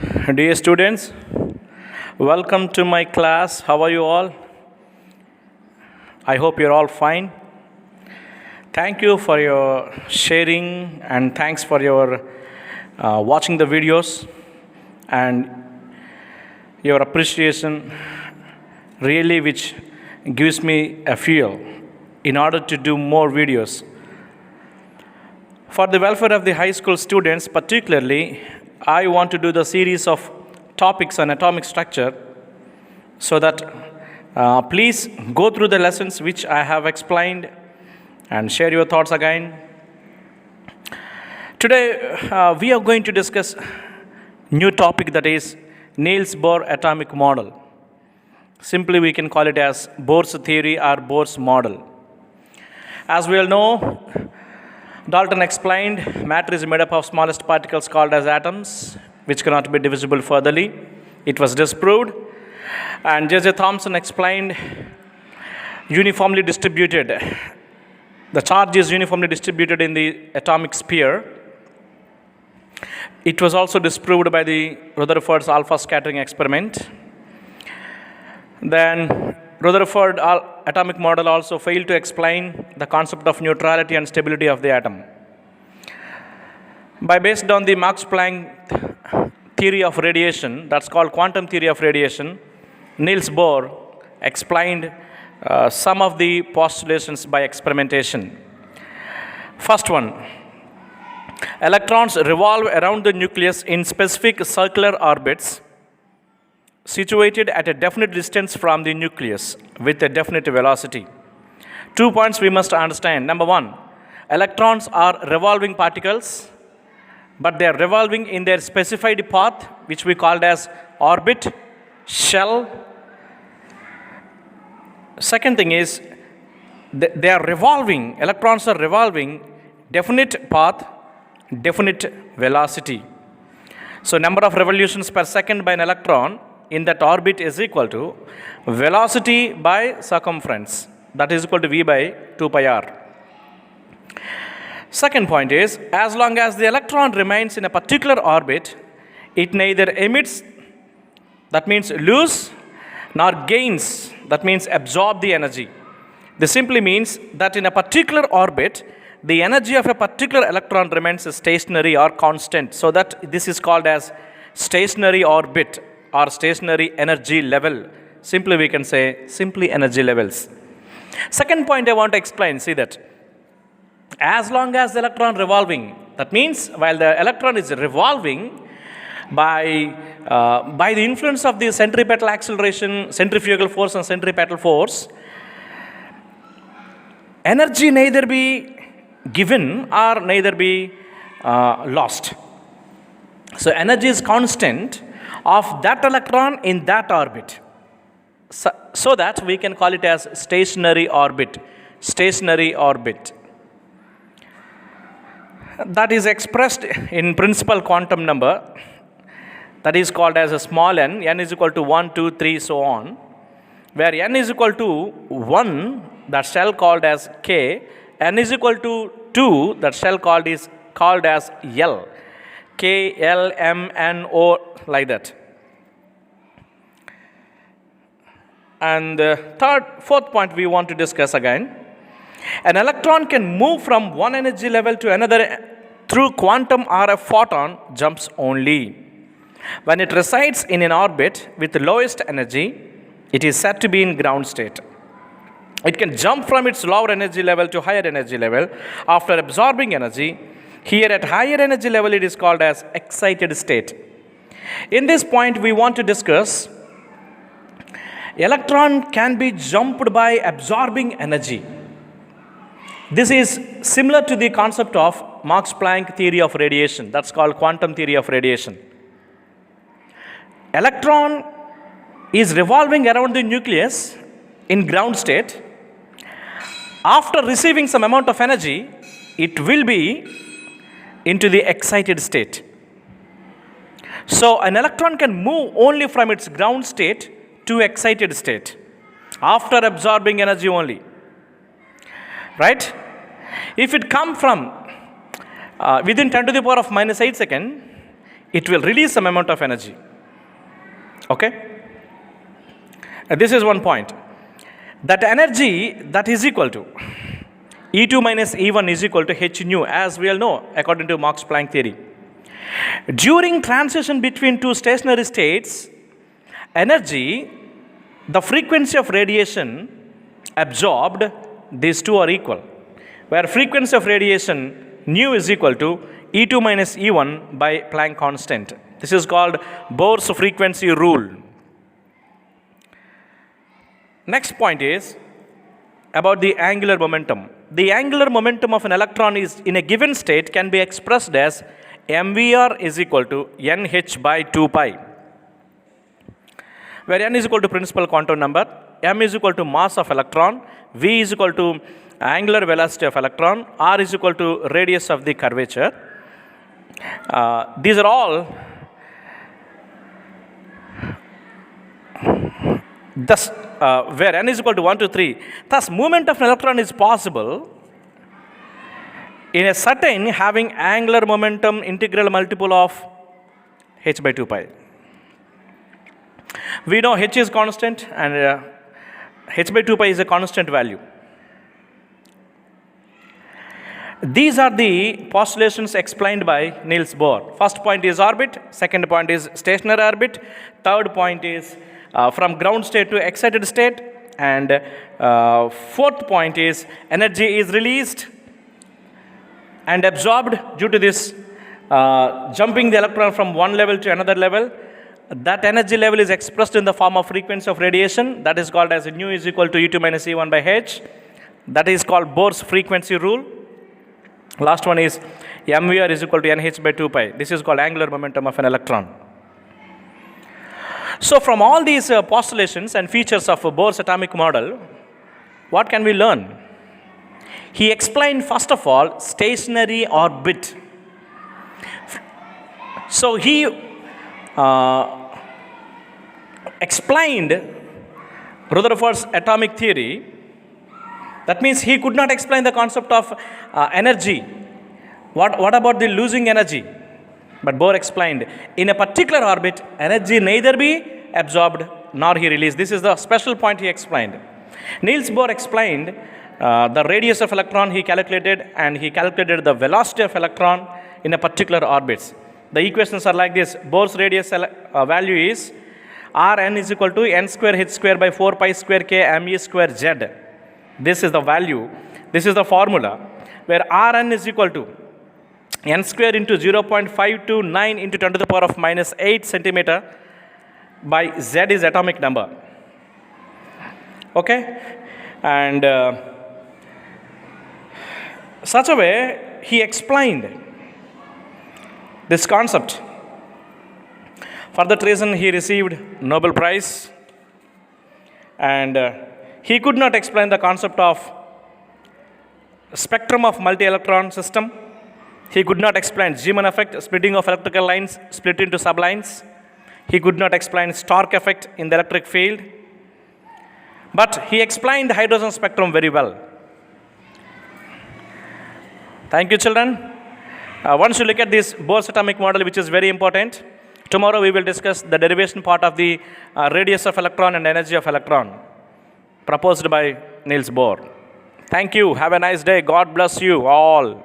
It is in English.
Dear students, welcome to my class. How are you all? I hope you're all fine. Thank you for your sharing and thanks for your watching the videos and your appreciation, really, which gives me a fuel in order to do more videos. For the welfare of the high school students particularly, I want to do the series of topics on atomic structure so that please go through the lessons which I have explained and share your thoughts again. Today we are going to discuss new topic, that is Niels Bohr atomic model. Simply we can call it as Bohr's theory or Bohr's model. As we all know, Dalton explained matter is made up of smallest particles called as atoms, which cannot be divisible furtherly. It was disproved. And J.J. Thomson explained uniformly distributed. The charge is uniformly distributed in the atomic sphere. It was also disproved by the Rutherford's alpha scattering experiment. Then Rutherford atomic model also failed to explain the concept of neutrality and stability of the atom. Based on the Max Planck theory of radiation, that's called quantum theory of radiation, Niels Bohr explained some of the postulations by experimentation. First one, electrons revolve around the nucleus in specific circular orbits situated at a definite distance from the nucleus with a definite velocity. 2 points we must understand. Number one, electrons are revolving particles, but they are revolving in their specified path, which we called as orbit, shell. Second thing is, they are revolving, electrons are revolving, definite path, definite velocity. So number of revolutions per second by an electron in that orbit is equal to velocity by circumference, that is equal to v by 2 pi r. Second point is, as long as the electron remains in a particular orbit, it neither emits, that means lose, nor gains, that means absorb the energy. This simply means that in a particular orbit, the energy of a particular electron remains stationary or constant, so that this is called as stationary orbit or stationary energy level. Simply we can say simply energy levels. Second point I want to explain, see that as long as the electron revolving, that means while the electron is revolving by the influence of the centripetal acceleration, centrifugal force and centripetal force, energy neither be given or neither be lost. So energy is constant of that electron in that orbit. So that we can call it as stationary orbit. Stationary orbit. That is expressed in principal quantum number, that is called as a small n is equal to 1, 2, 3, so on, where n is equal to 1, that shall called as k, n is equal to 2, that shall called as L, K, L, M, N, O, like that. And fourth point we want to discuss again. An electron can move from one energy level to another through quantum or a photon jumps only. When it resides in an orbit with the lowest energy, it is said to be in ground state. It can jump from its lower energy level to higher energy level after absorbing energy. Here at higher energy level, it is called as excited state. In this point, we want to discuss electron can be jumped by absorbing energy. This is similar to the concept of Max Planck theory of radiation. That's called quantum theory of radiation. Electron is revolving around the nucleus in ground state. After receiving some amount of energy, it will be into the excited state. So an electron can move only from its ground state to excited state after absorbing energy only. Right? If it come from within 10 to the power of minus 8 second, it will release some amount of energy. Okay? This is one point. That energy that is equal to E2 minus E1 is equal to h nu, as we all know, according to Max-Planck theory. During transition between two stationary states, energy, the frequency of radiation absorbed, these two are equal. Where frequency of radiation nu is equal to E2 minus E1 by Planck constant. This is called Bohr's frequency rule. Next point is about the angular momentum. The angular momentum of an electron is in a given state can be expressed as mvr is equal to nh by 2 pi, where n is equal to principal quantum number, m is equal to mass of electron, v is equal to angular velocity of electron, r is equal to radius of the curvature. These are all thus where n is equal to 1 to 3. Thus, movement of an electron is possible in a certain having angular momentum integral multiple of h by 2 pi. We know h is constant and h by 2 pi is a constant value. These are the postulations explained by Niels Bohr. First point is orbit, second point is stationary orbit, third point is from ground state to excited state, and fourth point is energy is released and absorbed due to this jumping the electron from one level to another level. That energy level is expressed in the form of frequency of radiation, that is called as nu is equal to E2 minus E1 by h. That is called Bohr's frequency rule. Last one is mvr is equal to nh by 2 pi. This is called angular momentum of an electron. So from all these postulations and features of Bohr's atomic model, what can we learn? He explained first of all stationary orbit. So he explained Rutherford's atomic theory. That means he could not explain the concept of energy. What about the losing energy? But Bohr explained, in a particular orbit, energy neither be absorbed nor he released. This is the special point he explained. Niels Bohr explained the radius of electron he calculated, and he calculated the velocity of electron in a particular orbits. The equations are like this. Bohr's radius value is Rn is equal to n square h square by 4 pi square k me square z. This is the value. This is the formula where Rn is equal to n square into 0.529 into 10 to the power of minus 8 centimeter by z is atomic number. Okay? And such a way he explained this concept. For that reason he received Nobel Prize, and he could not explain the concept of spectrum of multi-electron system. He could not explain Zeeman effect, splitting of electrical lines split into sublines. He could not explain Stark effect in the electric field. But he explained the hydrogen spectrum very well. Thank you, children. Once you look at this Bohr's atomic model, which is very important, tomorrow we will discuss the derivation part of the radius of electron and energy of electron proposed by Niels Bohr. Thank you. Have a nice day. God bless you all.